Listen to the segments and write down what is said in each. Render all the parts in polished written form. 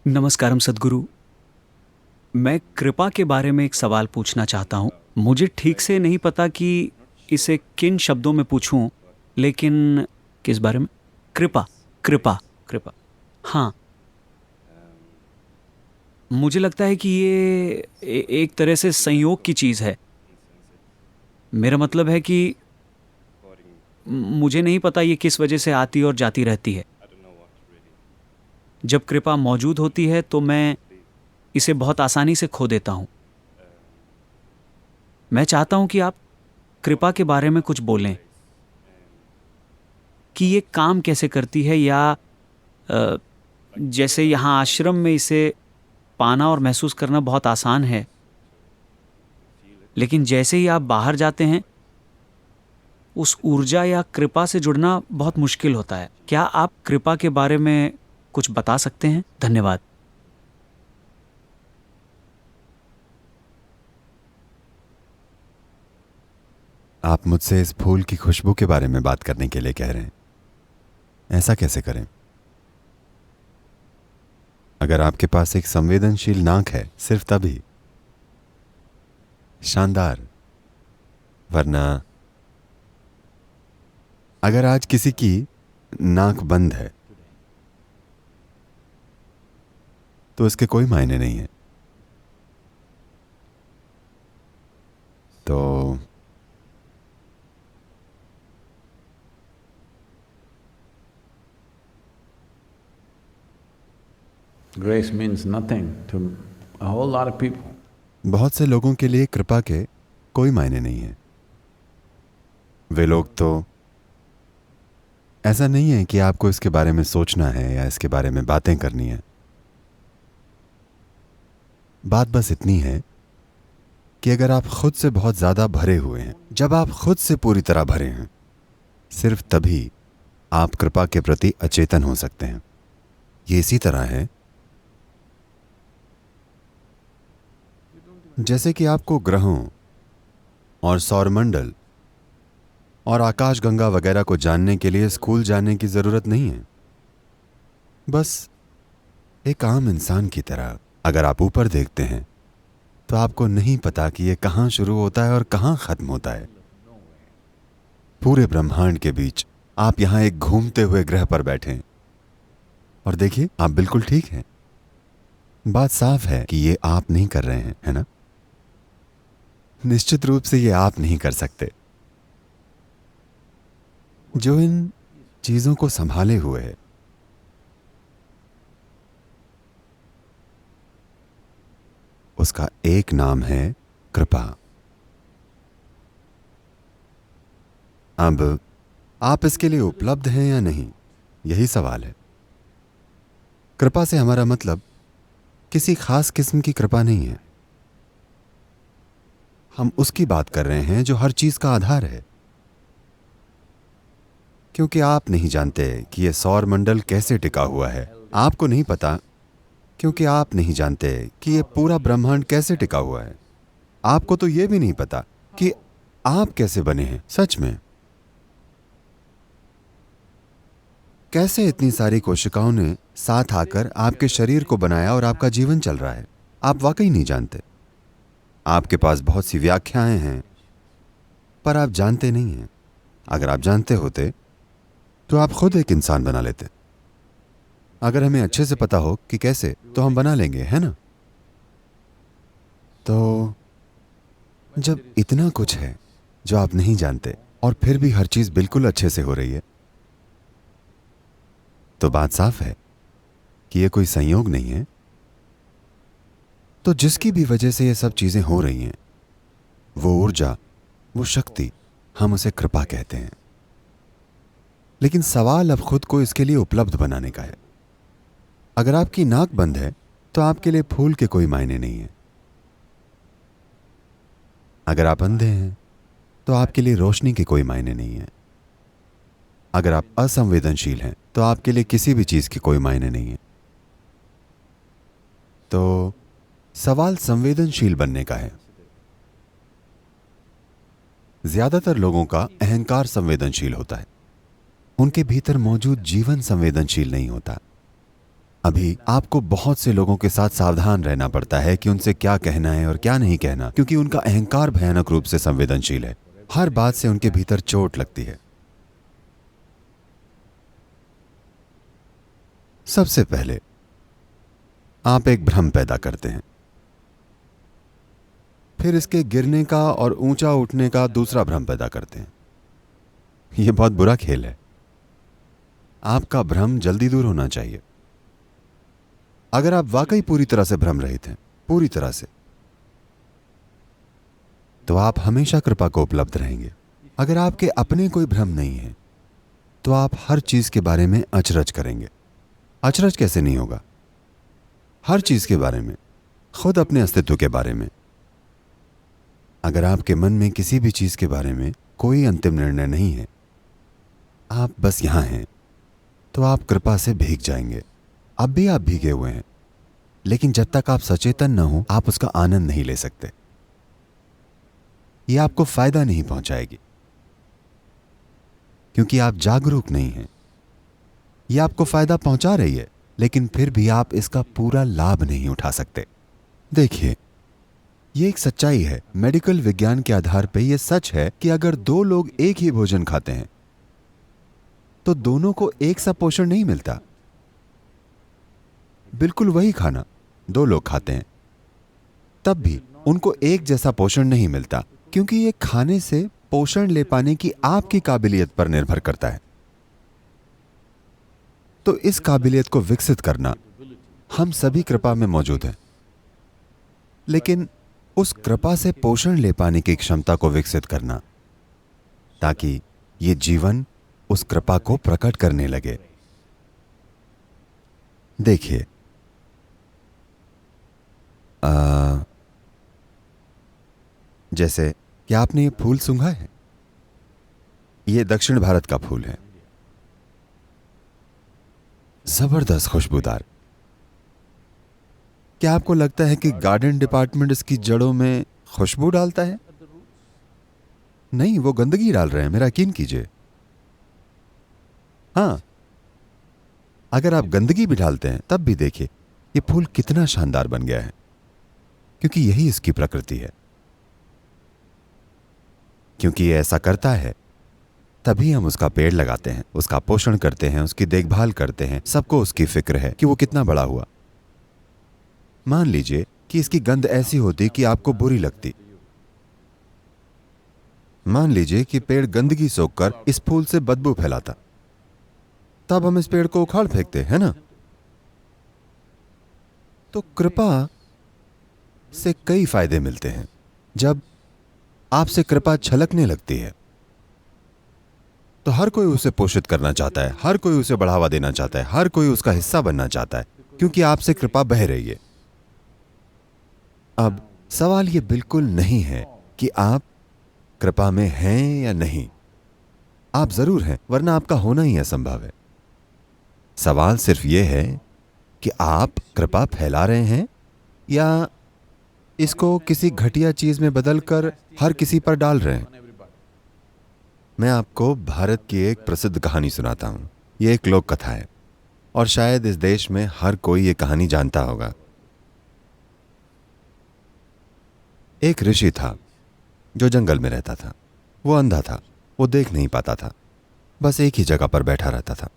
नमस्कारम सद्गुरु। मैं कृपा के बारे में एक सवाल पूछना चाहता हूँ। मुझे ठीक से नहीं पता कि इसे किन शब्दों में पूछूं, लेकिन किस बारे में? कृपा, कृपा, कृपा। हाँ, मुझे लगता है कि ये एक तरह से संयोग की चीज़ है। मेरा मतलब है कि मुझे नहीं पता ये किस वजह से आती और जाती रहती है। जब कृपा मौजूद होती है तो मैं इसे बहुत आसानी से खो देता हूँ। मैं चाहता हूँ कि आप कृपा के बारे में कुछ बोलें कि ये काम कैसे करती है, या अ, जैसे यहाँ आश्रम में इसे पाना और महसूस करना बहुत आसान है, लेकिन जैसे ही आप बाहर जाते हैं उस ऊर्जा या कृपा से जुड़ना बहुत मुश्किल होता है। क्या आप कृपा के बारे में कुछ बता सकते हैं? धन्यवाद। आप मुझसे इस फूल की खुशबू के बारे में बात करने के लिए कह रहे हैं। ऐसा कैसे करें? अगर आपके पास एक संवेदनशील नाक है, सिर्फ तभी। शानदार। वरना अगर आज किसी की नाक बंद है तो इसके कोई मायने नहीं है। तो Grace means nothing to a whole lot of people. बहुत से लोगों के लिए कृपा के कोई मायने नहीं है। वे लोग तो ऐसा नहीं है कि आपको इसके बारे में सोचना है या इसके बारे में बातें करनी है। बात बस इतनी है कि अगर आप खुद से बहुत ज्यादा भरे हुए हैं, जब आप खुद से पूरी तरह भरे हैं, सिर्फ तभी आप कृपा के प्रति अचेतन हो सकते हैं। ये इसी तरह है जैसे कि आपको ग्रहों और सौरमंडल और आकाशगंगा वगैरह को जानने के लिए स्कूल जाने की जरूरत नहीं है। बस एक आम इंसान की तरह अगर आप ऊपर देखते हैं तो आपको नहीं पता कि यह कहां शुरू होता है और कहां खत्म होता है। पूरे ब्रह्मांड के बीच आप यहां एक घूमते हुए ग्रह पर बैठे हैं और देखिए, आप बिल्कुल ठीक हैं। बात साफ है कि ये आप नहीं कर रहे हैं, है ना? निश्चित रूप से ये आप नहीं कर सकते। जो इन चीजों को संभाले हुए है, उसका एक नाम है कृपा। अब आप इसके लिए उपलब्ध हैं या नहीं, यही सवाल है। कृपा से हमारा मतलब किसी खास किस्म की कृपा नहीं है। हम उसकी बात कर रहे हैं जो हर चीज का आधार है। क्योंकि आप नहीं जानते कि यह सौर मंडल कैसे टिका हुआ है। आपको नहीं पता क्योंकि आप नहीं जानते कि यह पूरा ब्रह्मांड कैसे टिका हुआ है। आपको तो यह भी नहीं पता कि आप कैसे बने हैं सच में। कैसे इतनी सारी कोशिकाओं ने साथ आकर आपके शरीर को बनाया और आपका जीवन चल रहा है, आप वाकई नहीं जानते। आपके पास बहुत सी व्याख्याएं हैं, पर आप जानते नहीं हैं। अगर आप जानते होते तो आप खुद एक इंसान बना लेते। अगर हमें अच्छे से पता हो कि कैसे, तो हम बना लेंगे, है ना? तो जब इतना कुछ है जो आप नहीं जानते और फिर भी हर चीज बिल्कुल अच्छे से हो रही है, तो बात साफ है कि यह कोई संयोग नहीं है। तो जिसकी भी वजह से ये सब चीजें हो रही हैं, वो ऊर्जा, वो शक्ति, हम उसे कृपा कहते हैं। लेकिन सवाल अब खुद को इसके लिए उपलब्ध बनाने का है। अगर आपकी नाक बंद है तो आपके लिए फूल के कोई मायने नहीं है। अगर आप अंधे हैं तो आपके लिए रोशनी के कोई मायने नहीं है। अगर आप असंवेदनशील हैं तो आपके लिए किसी भी चीज के कोई मायने नहीं है। तो सवाल संवेदनशील बनने का है। ज्यादातर लोगों का अहंकार संवेदनशील होता है, उनके भीतर मौजूद जीवन संवेदनशील नहीं होता। अभी आपको बहुत से लोगों के साथ सावधान रहना पड़ता है कि उनसे क्या कहना है और क्या नहीं कहना, क्योंकि उनका अहंकार भयानक रूप से संवेदनशील है। हर बात से उनके भीतर चोट लगती है। सबसे पहले आप एक भ्रम पैदा करते हैं, फिर इसके गिरने का और ऊंचा उठने का दूसरा भ्रम पैदा करते हैं। यह बहुत बुरा खेल है। आपका भ्रम जल्दी दूर होना चाहिए। अगर आप वाकई पूरी तरह से भ्रम रहित हैं, पूरी तरह से, तो आप हमेशा कृपा को उपलब्ध रहेंगे। अगर आपके अपने कोई भ्रम नहीं है तो आप हर चीज के बारे में अचरज करेंगे। अचरज कैसे नहीं होगा? हर चीज के बारे में, खुद अपने अस्तित्व के बारे में। अगर आपके मन में किसी भी चीज के बारे में कोई अंतिम निर्णय नहीं है, आप बस यहां हैं, तो आप कृपा से भीग जाएंगे। अब भी आप भीगे हुए हैं, लेकिन जब तक आप सचेतन न हो आप उसका आनंद नहीं ले सकते। यह आपको फायदा नहीं पहुंचाएगी, क्योंकि आप जागरूक नहीं हैं। यह आपको फायदा पहुंचा रही है, लेकिन फिर भी आप इसका पूरा लाभ नहीं उठा सकते। देखिए, यह एक सच्चाई है। मेडिकल विज्ञान के आधार पर यह सच है कि अगर दो लोग एक ही भोजन खाते हैं तो दोनों को एक सा पोषण नहीं मिलता। बिल्कुल वही खाना दो लोग खाते हैं, तब भी उनको एक जैसा पोषण नहीं मिलता, क्योंकि यह खाने से पोषण ले पाने की आपकी काबिलियत पर निर्भर करता है। तो इस काबिलियत को विकसित करना, हम सभी कृपा में मौजूद हैं, लेकिन उस कृपा से पोषण ले पाने की क्षमता को विकसित करना, ताकि ये जीवन उस कृपा को प्रकट करने लगे। देखिए, जैसे क्या आपने ये फूल सूंघा है? ये दक्षिण भारत का फूल है, जबरदस्त खुशबूदार। क्या आपको लगता है कि गार्डन डिपार्टमेंट इसकी जड़ों में खुशबू डालता है? नहीं, वो गंदगी डाल रहे हैं, मेरा यकीन कीजिए। हाँ, अगर आप गंदगी भी डालते हैं तब भी देखिए ये फूल कितना शानदार बन गया है, क्योंकि यही इसकी प्रकृति है। क्योंकि ये ऐसा करता है, तभी हम उसका पेड़ लगाते हैं, उसका पोषण करते हैं, उसकी देखभाल करते हैं। सबको उसकी फिक्र है कि वो कितना बड़ा हुआ। मान लीजिए कि इसकी गंध ऐसी होती कि आपको बुरी लगती। मान लीजिए कि पेड़ गंदगी सोखकर इस फूल से बदबू फैलाता, तब हम इस पेड़ को उखाड़ फेंकते हैं ना। तो कृपा से कई फायदे मिलते हैं। जब आपसे कृपा छलकने लगती है तो हर कोई उसे पोषित करना चाहता है, हर कोई उसे बढ़ावा देना चाहता है, हर कोई उसका हिस्सा बनना चाहता है, क्योंकि आपसे कृपा बह रही है। अब सवाल यह बिल्कुल नहीं है कि आप कृपा में हैं या नहीं। आप जरूर हैं, वरना आपका होना ही असंभव है। सवाल सिर्फ यह है कि आप कृपा फैला रहे हैं या इसको किसी घटिया चीज में बदलकर हर किसी पर डाल रहे हैं। मैं आपको भारत की एक प्रसिद्ध कहानी सुनाता हूं। यह एक लोक कथा है और शायद इस देश में हर कोई यह कहानी जानता होगा। एक ऋषि था जो जंगल में रहता था। वो अंधा था, वो देख नहीं पाता था, बस एक ही जगह पर बैठा रहता था।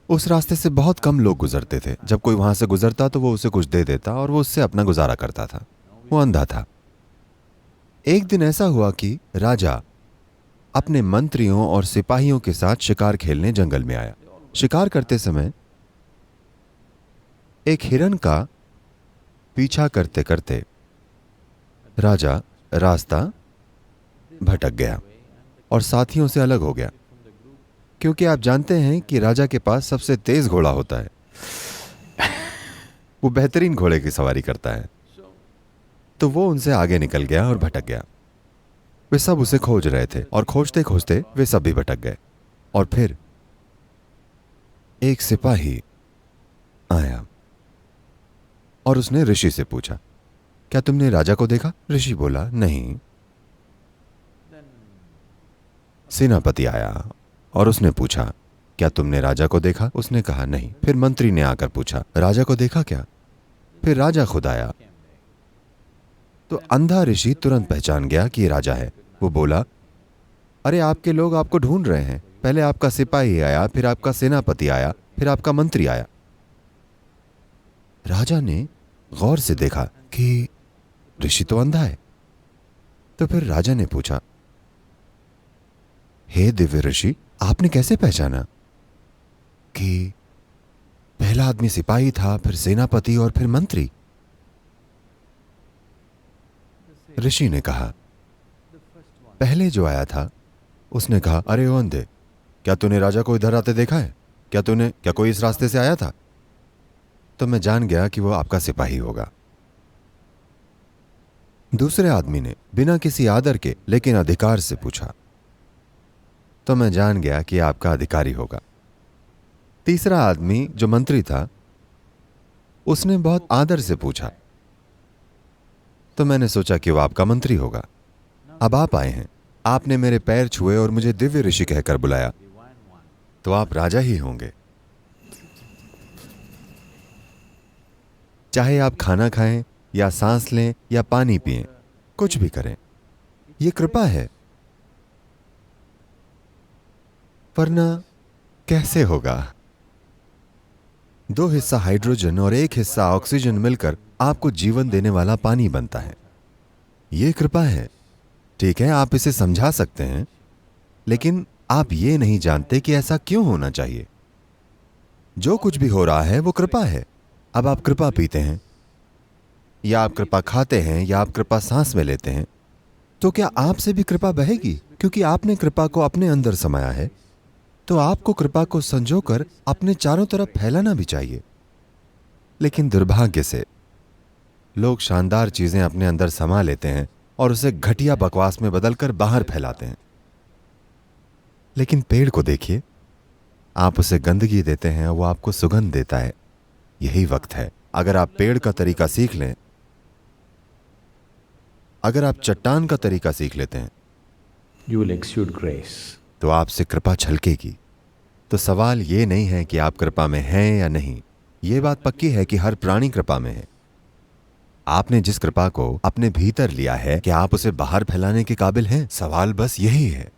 उस रास्ते से बहुत कम लोग गुजरते थे। जब कोई वहां से गुजरता तो वो उसे कुछ दे देता और वो उससे अपना गुजारा करता था। वो अंधा था। एक दिन ऐसा हुआ कि राजा अपने मंत्रियों और सिपाहियों के साथ शिकार खेलने जंगल में आया। शिकार करते समय एक हिरन का पीछा करते करते राजा रास्ता भटक गया और साथियों से अलग हो गया, क्योंकि आप जानते हैं कि राजा के पास सबसे तेज घोड़ा होता है। वो बेहतरीन घोड़े की सवारी करता है। तो वो उनसे आगे निकल गया और भटक गया। वे सब उसे खोज रहे थे और खोजते खोजते वे सब भी भटक गए। और फिर एक सिपाही आया और उसने ऋषि से पूछा, क्या तुमने राजा को देखा? ऋषि बोला, नहीं। सेनापति आया और उसने पूछा, क्या तुमने राजा को देखा? उसने कहा नहीं। फिर मंत्री ने आकर पूछा, राजा को देखा क्या? फिर राजा खुद आया। तो अंधा ऋषि तुरंत पहचान गया कि ये राजा है। वो बोला, अरे आपके लोग आपको ढूंढ रहे हैं। पहले आपका सिपाही आया, फिर आपका सेनापति आया, फिर आपका मंत्री आया। राजा ने गौर से देखा कि ऋषि तो अंधा है। तो फिर राजा ने पूछा, हे दिव्य ऋषि, आपने कैसे पहचाना कि पहला आदमी सिपाही था, फिर सेनापति और फिर मंत्री? ऋषि ने कहा, पहले जो आया था उसने कहा, अरे ओ अंधे, क्या तूने राजा को इधर आते देखा है? क्या कोई इस रास्ते से आया था? तो मैं जान गया कि वो आपका सिपाही होगा। दूसरे आदमी ने बिना किसी आदर के लेकिन अधिकार से पूछा, तो मैं जान गया कि आपका अधिकारी होगा। तीसरा आदमी जो मंत्री था, उसने बहुत आदर से पूछा, तो मैंने सोचा कि वो आपका मंत्री होगा। अब आप आए हैं, आपने मेरे पैर छुए और मुझे दिव्य ऋषि कहकर बुलाया, तो आप राजा ही होंगे। चाहे आप खाना खाएं या सांस लें या पानी पिएं, कुछ भी करें, ये कृपा है। वरना कैसे होगा? 2 हिस्सा हाइड्रोजन और 1 हिस्सा ऑक्सीजन मिलकर आपको जीवन देने वाला पानी बनता है। ये कृपा है। ठीक है, आप इसे समझा सकते हैं, लेकिन आप ये नहीं जानते कि ऐसा क्यों होना चाहिए। जो कुछ भी हो रहा है वो कृपा है। अब आप कृपा पीते हैं, या आप कृपा खाते हैं, या आप कृपा सांस में लेते हैं, तो क्या आपसे भी कृपा बहेगी? क्योंकि आपने कृपा को अपने अंदर समाया है, तो आपको कृपा को संजोकर अपने चारों तरफ फैलाना भी चाहिए। लेकिन दुर्भाग्य से लोग शानदार चीजें अपने अंदर समा लेते हैं और उसे घटिया बकवास में बदलकर बाहर फैलाते हैं। लेकिन पेड़ को देखिए, आप उसे गंदगी देते हैं और वो आपको सुगंध देता है। यही वक्त है। अगर आप पेड़ का तरीका सीख लें, अगर आप चट्टान का तरीका सीख लेते हैं, You will exude grace. तो आपसे कृपा छलकेगी। तो सवाल ये नहीं है कि आप कृपा में हैं या नहीं। ये बात पक्की है कि हर प्राणी कृपा में है। आपने जिस कृपा को अपने भीतर लिया है, क्या आप उसे बाहर फैलाने के काबिल हैं? सवाल बस यही है।